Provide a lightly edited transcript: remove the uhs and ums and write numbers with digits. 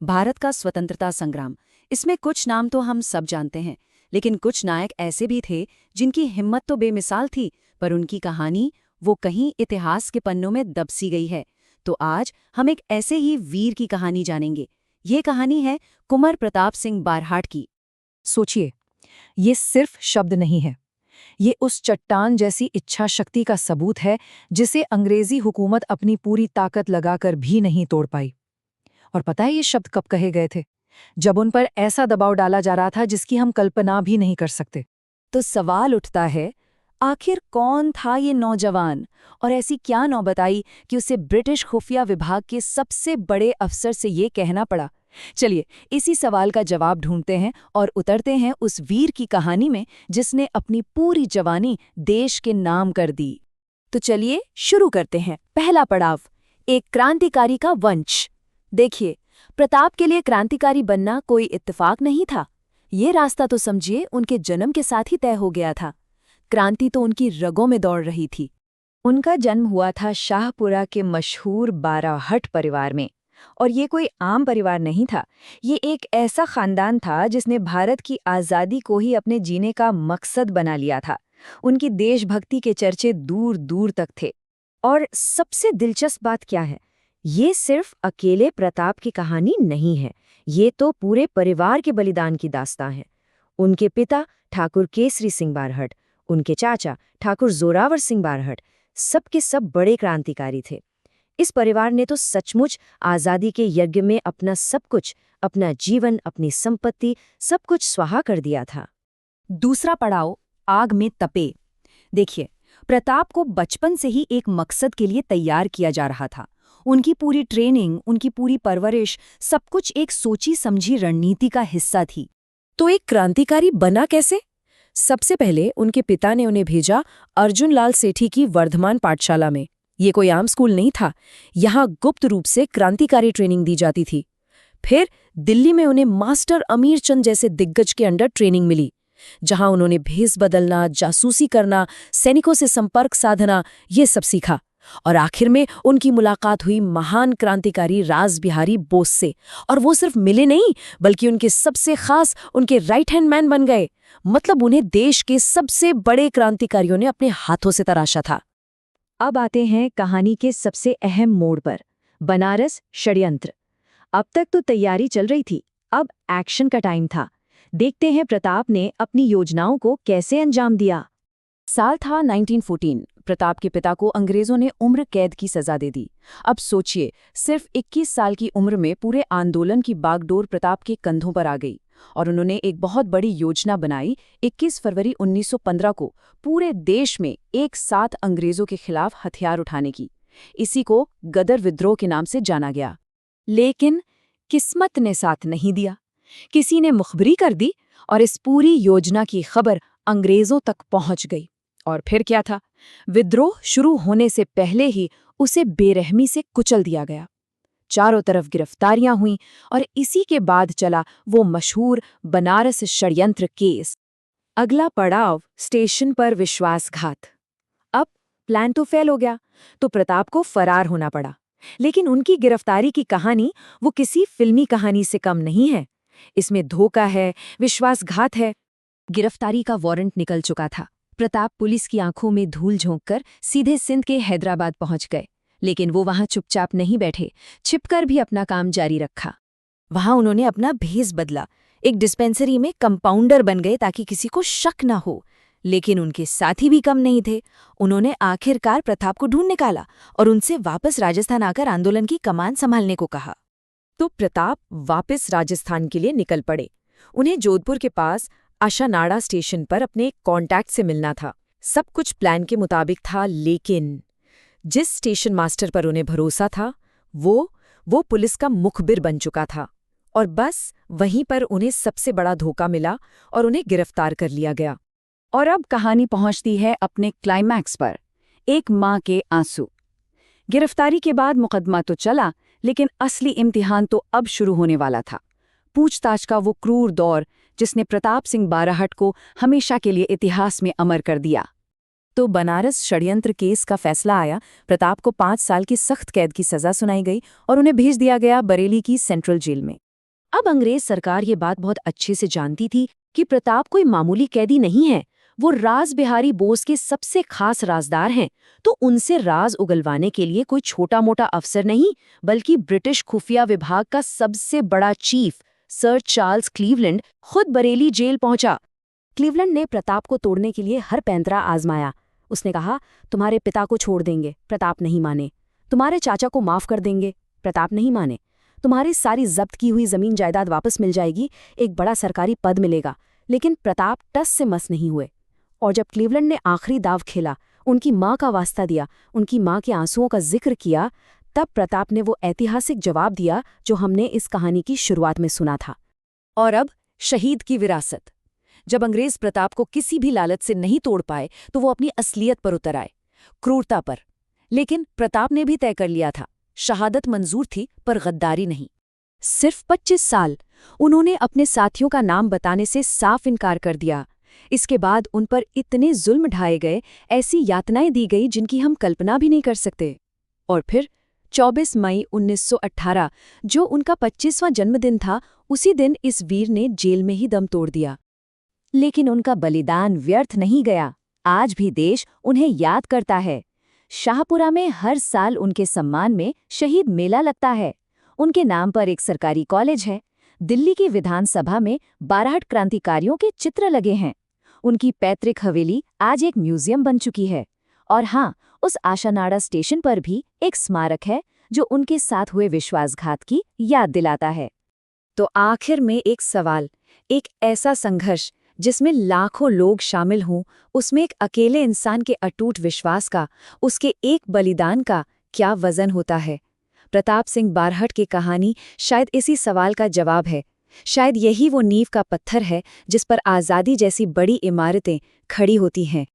भारत का स्वतंत्रता संग्राम। इसमें कुछ नाम तो हम सब जानते हैं, लेकिन कुछ नायक ऐसे भी थे जिनकी हिम्मत तो बेमिसाल थी, पर उनकी कहानी वो कहीं इतिहास के पन्नों में दबसी गई है। तो आज हम एक ऐसे ही वीर की कहानी जानेंगे। ये कहानी है कुंवर प्रताप सिंह बारहाट की। सोचिए, ये सिर्फ शब्द नहीं है। ये उस चट्टान जैसी इच्छा शक्ति का सबूत है जिसे अंग्रेजी हुकूमत अपनी पूरी ताकत लगाकर भी नहीं तोड़ पाई। और पता है ये शब्द कब कहे गए थे? जब उन पर ऐसा दबाव डाला जा रहा था जिसकी हम कल्पना भी नहीं कर सकते। तो सवाल उठता है, आखिर कौन था ये नौजवान, और ऐसी क्या नौबत आई कि उसे ब्रिटिश खुफिया विभाग के सबसे बड़े अफसर से ये कहना पड़ा। चलिए इसी सवाल का जवाब ढूंढते हैं और उतरते हैं उस वीर की कहानी में जिसने अपनी पूरी जवानी देश के नाम कर दी। तो चलिए शुरू करते हैं। पहला पड़ाव, एक क्रांतिकारी का वंश। देखिए, प्रताप के लिए क्रांतिकारी बनना कोई इत्तेफाक नहीं था। ये रास्ता तो समझिए उनके जन्म के साथ ही तय हो गया था। क्रांति तो उनकी रगों में दौड़ रही थी। उनका जन्म हुआ था शाहपुरा के मशहूर बाराहट परिवार में। और ये कोई आम परिवार नहीं था। ये एक ऐसा खानदान था जिसने भारत की आज़ादी को ही अपने जीने का मकसद बना लिया था। उनकी देशभक्ति के चर्चे दूर दूर तक थे। और सबसे दिलचस्प बात क्या है, ये सिर्फ अकेले प्रताप की कहानी नहीं है, ये तो पूरे परिवार के बलिदान की दास्तां है। उनके पिता ठाकुर केसरी सिंह बारहट, उनके चाचा ठाकुर जोरावर सिंह बारहट, सब के सब बड़े क्रांतिकारी थे। इस परिवार ने तो सचमुच आज़ादी के यज्ञ में अपना सब कुछ, अपना जीवन, अपनी संपत्ति, सब कुछ स्वाहा कर दिया था। दूसरा पड़ाव, आग में तपे। देखिए, प्रताप को बचपन से ही एक मकसद के लिए तैयार किया जा रहा था। उनकी पूरी ट्रेनिंग, उनकी पूरी परवरिश, सब कुछ एक सोची समझी रणनीति का हिस्सा थी। तो एक क्रांतिकारी बना कैसे? सबसे पहले उनके पिता ने उन्हें भेजा अर्जुन लाल सेठी की वर्धमान पाठशाला में। ये कोई आम स्कूल नहीं था, यहाँ गुप्त रूप से क्रांतिकारी ट्रेनिंग दी जाती थी। फिर दिल्ली में उन्हें मास्टर अमीर चंद जैसे दिग्गज के अंडर ट्रेनिंग मिली, जहां उन्होंने भेस बदलना, जासूसी करना, सैनिकों से संपर्क साधना, ये सब सीखा। और आखिर में उनकी मुलाकात हुई महान क्रांतिकारी रास बिहारी बोस से। और वो सिर्फ मिले नहीं, बल्कि उनके सबसे खास उनके राइट हैंड मैन बन गए। मतलब उन्हें देश के सबसे बड़े क्रांतिकारियों ने अपने हाथों से तराशा था। अब आते हैं कहानी के सबसे अहम मोड़ पर, बनारस षड्यंत्र। अब तक तो तैयारी चल रही थी, अब एक्शन का टाइम था। देखते हैं प्रताप ने अपनी योजनाओं को कैसे अंजाम दिया। साल था 1914। प्रताप के पिता को अंग्रेजों ने उम्र कैद की सजा दे दी। अब सोचिए, सिर्फ 21 साल की उम्र में पूरे आंदोलन की बागडोर प्रताप के कंधों पर आ गई और उन्होंने एक बहुत बड़ी योजना बनाई। 21 फरवरी 1915 को पूरे देश में एक साथ अंग्रेजों के खिलाफ हथियार उठाने की। इसी को गदर विद्रोह के नाम से जाना गया। लेकिन किस्मत ने साथ नहीं दिया। किसी ने मुखबिरी कर दी और इस पूरी योजना की खबर अंग्रेजों तक पहुंच गई। और फिर क्या था, विद्रोह शुरू होने से पहले ही उसे बेरहमी से कुचल दिया गया। चारों तरफ गिरफ्तारियां हुईं और इसी के बाद चला वो मशहूर बनारस षड्यंत्र केस। अगला पड़ाव, स्टेशन पर विश्वासघात। अब प्लान तो फेल हो गया, तो प्रताप को फरार होना पड़ा। लेकिन उनकी गिरफ्तारी की कहानी वो किसी फिल्मी कहानी से कम नहीं है। इसमें धोखा है, विश्वासघात है। गिरफ्तारी का वारंट निकल चुका था। प्रताप पुलिस की आंखों में धूल झोंककर सीधे सिंध के हैदराबाद पहुंच गए। लेकिन वो वहां चुपचाप नहीं बैठे, छिपकर भी अपना काम जारी रखा। वहां उन्होंने अपना भेस बदला, एक डिस्पेंसरी में कंपाउंडर बन गए ताकि किसी को शक ना हो। लेकिन उनके साथी भी कम नहीं थे। उन्होंने आखिरकार प्रताप को ढूंढ निकाला और उनसे वापस राजस्थान आकर आंदोलन की कमान संभालने को कहा। तो प्रताप वापस राजस्थान के लिए निकल पड़े। उन्हें जोधपुर के पास आशानाड़ा स्टेशन पर अपने कॉन्टैक्ट से मिलना था। सब कुछ प्लान के मुताबिक था, लेकिन जिस स्टेशन मास्टर पर उन्हें भरोसा था वो पुलिस का मुखबिर बन चुका था। और बस वहीं पर उन्हें सबसे बड़ा धोखा मिला और उन्हें गिरफ्तार कर लिया गया। और अब कहानी पहुंचती है अपने क्लाइमैक्स पर, एक माँ के आंसू। गिरफ्तारी के बाद मुकदमा तो चला, लेकिन असली इम्तिहान तो अब शुरू होने वाला था। पूछताछ का वो क्रूर दौर जिसने प्रताप सिंह बारहट को हमेशा के लिए इतिहास में अमर कर दिया। तो बनारस षड्यंत्र केस का फैसला आया। प्रताप को 5 साल की सख्त कैद की सजा सुनाई गई और उन्हें भेज दिया गया बरेली की सेंट्रल जेल में। अब अंग्रेज सरकार ये बात बहुत अच्छे से जानती थी कि प्रताप कोई मामूली कैदी नहीं है, वो राज बिहारी बोस के सबसे खास राजदार हैं। तो उनसे राज उगलवाने के लिए कोई छोटा मोटा अफसर नहीं, बल्कि ब्रिटिश खुफिया विभाग का सबसे बड़ा चीफ सर चार्ल्स क्लीवलैंड खुद बरेली जेल पहुंचा। क्लीवलैंड ने प्रताप को तोड़ने के लिए हर पैंतरा आजमाया। उसने कहा, तुम्हारे पिता को छोड़ देंगे, प्रताप नहीं माने। तुम्हारे चाचा को माफ कर देंगे, प्रताप नहीं माने। तुम्हारी सारी जब्त की हुई जमीन जायदाद वापस मिल जाएगी, एक बड़ा सरकारी पद मिलेगा। लेकिन प्रताप टस से मस नहीं हुए। और जब क्लीवलैंड ने आखिरी दाव खेला, उनकी माँ का वास्ता दिया, उनकी माँ के आंसुओं का जिक्र किया, तब प्रताप ने वो ऐतिहासिक जवाब दिया जो हमने इस कहानी की शुरुआत में सुना था। और अब शहीद की विरासत। जब अंग्रेज प्रताप को किसी भी लालच से नहीं तोड़ पाए तो वो अपनी असलियत पर उतर आए, क्रूरता पर। लेकिन प्रताप ने भी तय कर लिया था, शहादत मंजूर थी पर गद्दारी नहीं। सिर्फ 25 साल उन्होंने अपने साथियों का नाम बताने से साफ इनकार कर दिया। इसके बाद उन पर इतने जुल्म ढाए गए, ऐसी यातनाएं दी गई जिनकी हम कल्पना भी नहीं कर सकते। और फिर 24 मई 1918, जो उनका 25वां जन्मदिन था, उसी दिन इस वीर ने जेल में ही दम तोड़ दिया। लेकिन उनका बलिदान व्यर्थ नहीं गया। आज भी देश उन्हें याद करता है। शाहपुरा में हर साल उनके सम्मान में शहीद मेला लगता है। उनके नाम पर एक सरकारी कॉलेज है। दिल्ली की विधानसभा में 12 क्रांतिकारियों के चित्र लगे हैं। उनकी पैतृक हवेली आज एक म्यूजियम बन चुकी है। और हाँ, उस आशानाड़ा स्टेशन पर भी एक स्मारक है जो उनके साथ हुए विश्वासघात की याद दिलाता है। तो आखिर में एक सवाल, एक ऐसा संघर्ष जिसमें लाखों लोग शामिल हों, उसमें एक अकेले इंसान के अटूट विश्वास का, उसके एक बलिदान का क्या वजन होता है? प्रताप सिंह बारहट की कहानी शायद इसी सवाल का जवाब है। शायद यही वो नींव का पत्थर है जिस पर आज़ादी जैसी बड़ी इमारतें खड़ी होती हैं।